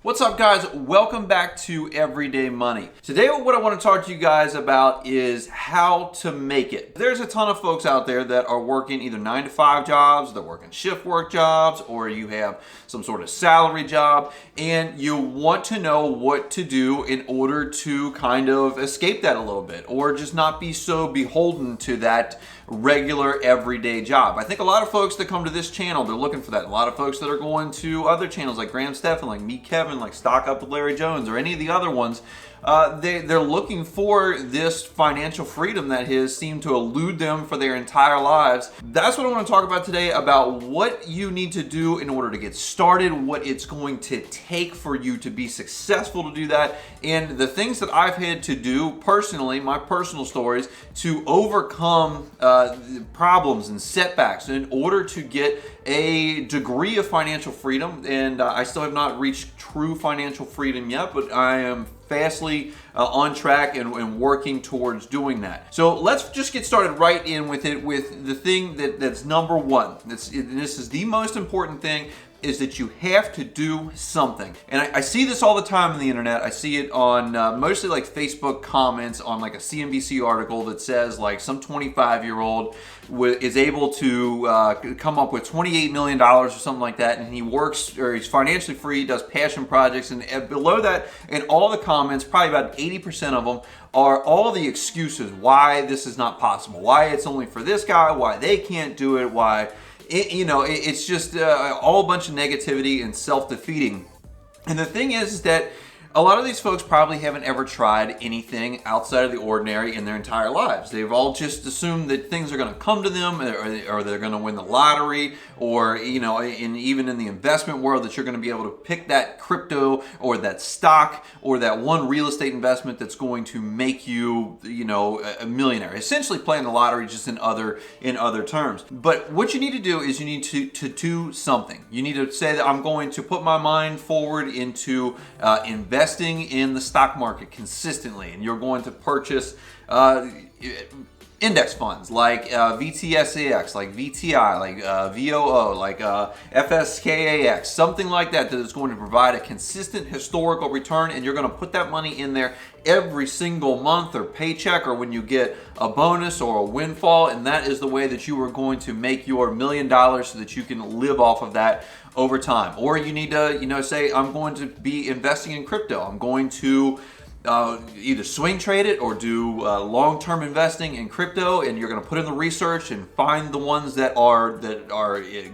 What's up, guys? Welcome back to Everyday Money. Today what I want to talk to you guys about is how to make it. There's a ton of folks out there that are working either 9-to-5 jobs, they're working shift work jobs, or you have some sort of salary job, and you want to know what to do in order to kind of escape that a little bit, or just not be so beholden to that regular everyday job. I think a lot of folks that come to this channel, they're looking for that. A lot of folks that are going to other channels like Graham Stephan, like Meet Kevin, like Stock Up with Larry Jones, or any of the other ones, they're looking for this financial freedom that has seemed to elude them for their entire lives. That's what I want to talk about today, about what you need to do in order to get started, what it's going to take for you to be successful to do that, and the things that I've had to do personally, my personal stories, to overcome problems and setbacks in order to get a degree of financial freedom. And I still have not reached true financial freedom yet, but I am fastly on track and working towards doing that. So let's just get started right in with it, with the thing that's number one. This is the most important thing, is that you have to do something. And I see this all the time on the internet. I see it on mostly like Facebook comments on like a CNBC article that says like some 25-year-old is able to come up with $28 million or something like that, and he works, or he's financially free, does passion projects, and below that, in all the comments, probably about 80% of them are all the excuses why this is not possible, why it's only for this guy, why they can't do it, why it's just all a bunch of negativity and self-defeating. And the thing is that a lot of these folks probably haven't ever tried anything outside of the ordinary in their entire lives. They've all just assumed that things are going to come to them, or they're going to win the lottery, or even in the investment world, that you're going to be able to pick that crypto or that stock or that one real estate investment that's going to make you a millionaire. Essentially playing the lottery, just in other terms. But what you need to do is you need to do something. You need to say that I'm going to put my mind forward into investing in the stock market consistently, and you're going to purchase index funds like VTSAX, like VTI, like VOO, like FSKAX, something like that is going to provide a consistent historical return, and you're going to put that money in there every single month or paycheck, or when you get a bonus or a windfall, and that is the way that you are going to make your $1 million so that you can live off of that over time. Or you need to say, I'm going to be investing in crypto. I'm going to either swing trade it or do long-term investing in crypto, and you're going to put in the research and find the ones that are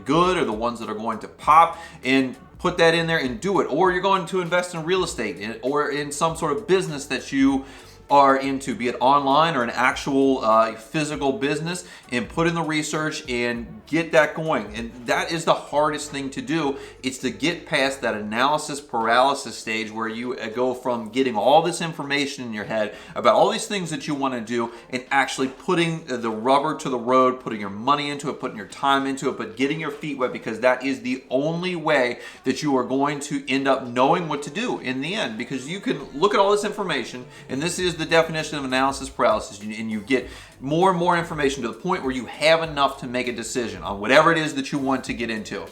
good, or the ones that are going to pop, and put that in there and do it. Or you're going to invest in real estate, or in some sort of business that you are into, be it online or an actual physical business, and put in the research and get that going. And that is the hardest thing to do. It's to get past that analysis paralysis stage, where you go from getting all this information in your head about all these things that you want to do, and actually putting the rubber to the road, putting your money into it, putting your time into it, but getting your feet wet, because that is the only way that you are going to end up knowing what to do in the end. Because you can look at all this information, and this is the definition of analysis paralysis, and you get more and more information to the point where you have enough to make a decision on whatever it is that you want to get into.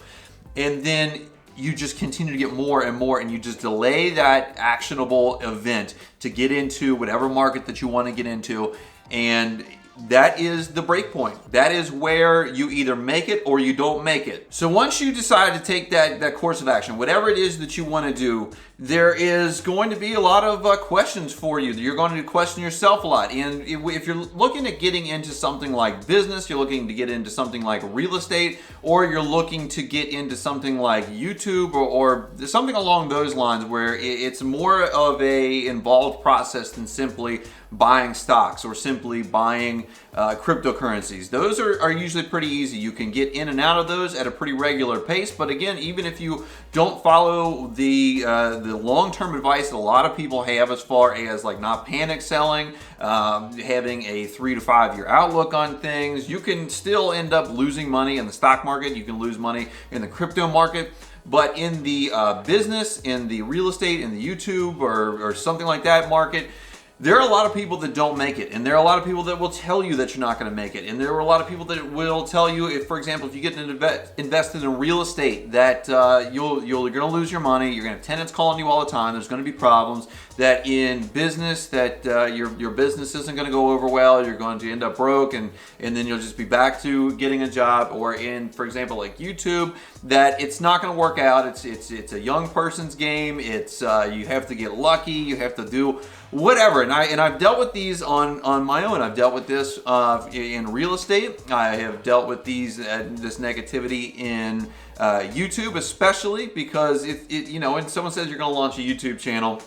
And then you just continue to get more and more, and you just delay that actionable event to get into whatever market that you want to get into. And that is the break point. That is where you either make it or you don't make it. So once you decide to take that course of action, whatever it is that you want to do, there is going to be a lot of questions for you. You're going to question yourself a lot. And if you're looking at getting into something like business, you're looking to get into something like real estate, or you're looking to get into something like YouTube, or something along those lines, where it's more of a involved process than simply buying stocks or simply buying cryptocurrencies. Those are usually pretty easy. You can get in and out of those at a pretty regular pace. But again, even if you don't follow the long-term advice that a lot of people have, as far as like not panic selling, having a 3 to 5 year outlook on things, you can still end up losing money in the stock market. You can lose money in the crypto market. But in the business, in the real estate, in the YouTube or something like that market, There are a lot of people that don't make it, and there are a lot of people that will tell you that you're not going to make it, and there are a lot of people that will tell you, if, for example, if you get invested in real estate, that you're going to lose your money, you're going to have tenants calling you all the time, there's going to be problems, that in business that your business isn't going to go over well, you're going to end up broke, and then you'll just be back to getting a job, or in, for example, like YouTube, that it's not going to work out. It's a young person's game. It's you have to get lucky, you have to do whatever, and I've dealt with these on my own. I've dealt with this in real estate. I have dealt with this negativity in YouTube, especially because when someone says you're going to launch a YouTube channel,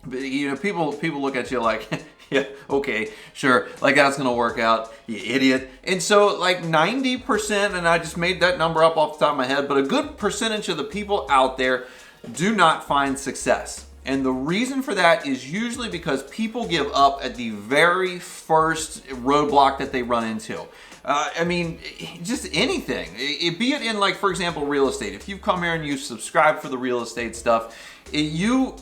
people look at you like, yeah, okay, sure, like that's gonna work out, you idiot. And so like 90%, and I just made that number up off the top of my head, but a good percentage of the people out there do not find success. And the reason for that is usually because people give up at the very first roadblock that they run into. I mean, just anything. Be it in, like, for example, real estate. If you've come here and you subscribe for the real estate stuff, you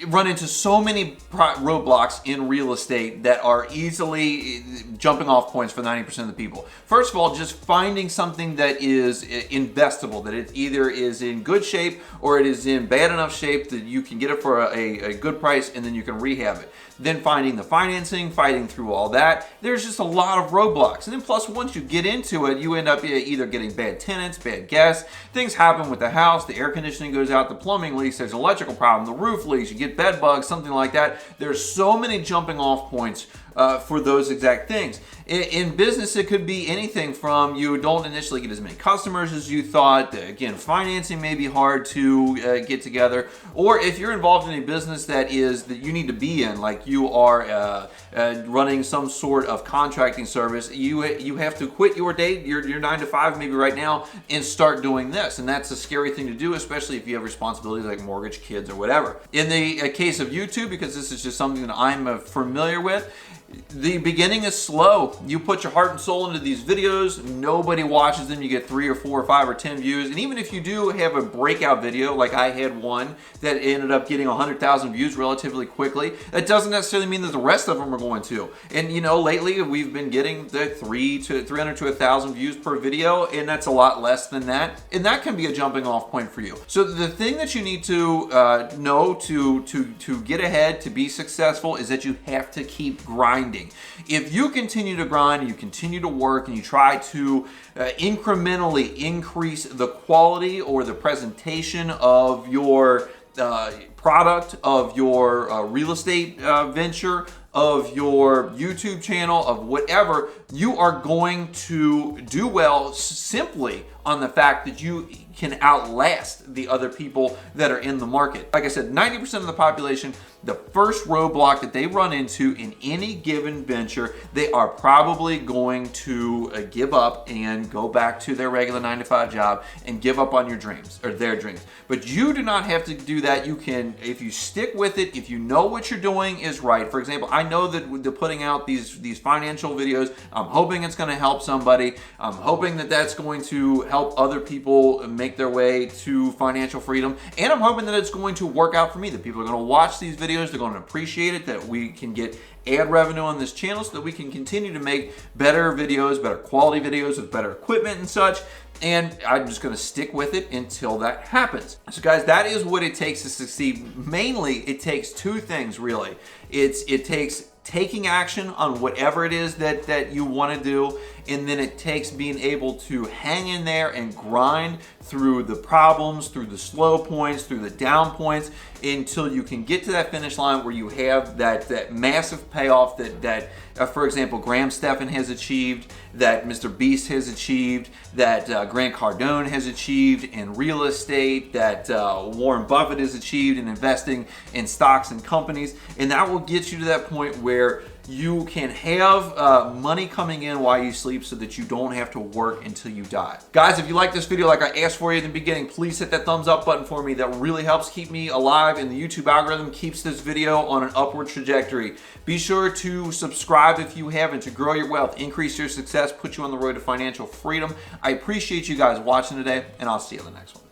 run into so many roadblocks in real estate that are easily jumping off points for 90% of the people. First of all, just finding something that is investable, that it either is in good shape or it is in bad enough shape that you can get it for a good price and then you can rehab it. Then finding the financing, fighting through all that. There's just a lot of roadblocks. And then plus, once you get into it, you end up either getting bad tenants, bad guests, things happen with the house, the air conditioning goes out, the plumbing leaks, there's an electrical problem, the roof leaks, you get bed bugs, something like that. There's so many jumping off points for those exact things. In business, it could be anything from you don't initially get as many customers as you thought. Again, financing may be hard to get together. Or if you're involved in a business that you need to be in, like you are running some sort of contracting service, you have to quit your day, your 9 to 5 maybe right now, and start doing this. And that's a scary thing to do, especially if you have responsibilities like mortgage, kids, or whatever. In the case of YouTube, because this is just something that I'm familiar with, the beginning is slow. You put your heart and soul into these videos, nobody watches them, you get 3 or 4 or 5 or 10 views, and even if you do have a breakout video, like I had one that ended up getting 100,000 views relatively quickly, that doesn't necessarily mean that the rest of them are going to. And lately we've been getting the 300 to 1,000 views per video, and that's a lot less than that, and that can be a jumping off point for you. So the thing that you need to know to get ahead, to be successful, is that you have to keep grinding. If you continue to grind, you continue to work, and you try to incrementally increase the quality or the presentation of your product, of your real estate venture, of your YouTube channel, of whatever, you are going to do well simply on the fact that you can outlast the other people that are in the market. Like I said, 90% of the population, the first roadblock that they run into in any given venture, they are probably going to give up and go back to their regular 9 to 5 job and give up on your dreams, or their dreams. But you do not have to do that. You can, if you stick with it, if you know what you're doing is right. For example, I know that with putting out these financial videos, I'm hoping it's going to help somebody. I'm hoping that that's going to help other people make their way to financial freedom. And I'm hoping that it's going to work out for me, that people are going to watch these videos, they're going to appreciate it, that we can get ad revenue on this channel so that we can continue to make better videos, better quality videos with better equipment and such. And I'm just going to stick with it until that happens. So guys, that is what it takes to succeed. Mainly, it takes 2 things really. It takes taking action on whatever it is that you want to do, and then it takes being able to hang in there and grind through the problems, through the slow points, through the down points, until you can get to that finish line where you have that massive payoff that for example, Graham Stephan has achieved, that Mr. Beast has achieved, that Grant Cardone has achieved in real estate, that Warren Buffett has achieved in investing in stocks and companies. And that will get you to that point where you can have money coming in while you sleep so that you don't have to work until you die. Guys, if you like this video like I asked for you in the beginning, please hit that thumbs up button for me. That really helps keep me alive, and the YouTube algorithm keeps this video on an upward trajectory. Be sure to subscribe if you haven't, to grow your wealth, increase your success, put you on the road to financial freedom. I appreciate you guys watching today, and I'll see you in the next one.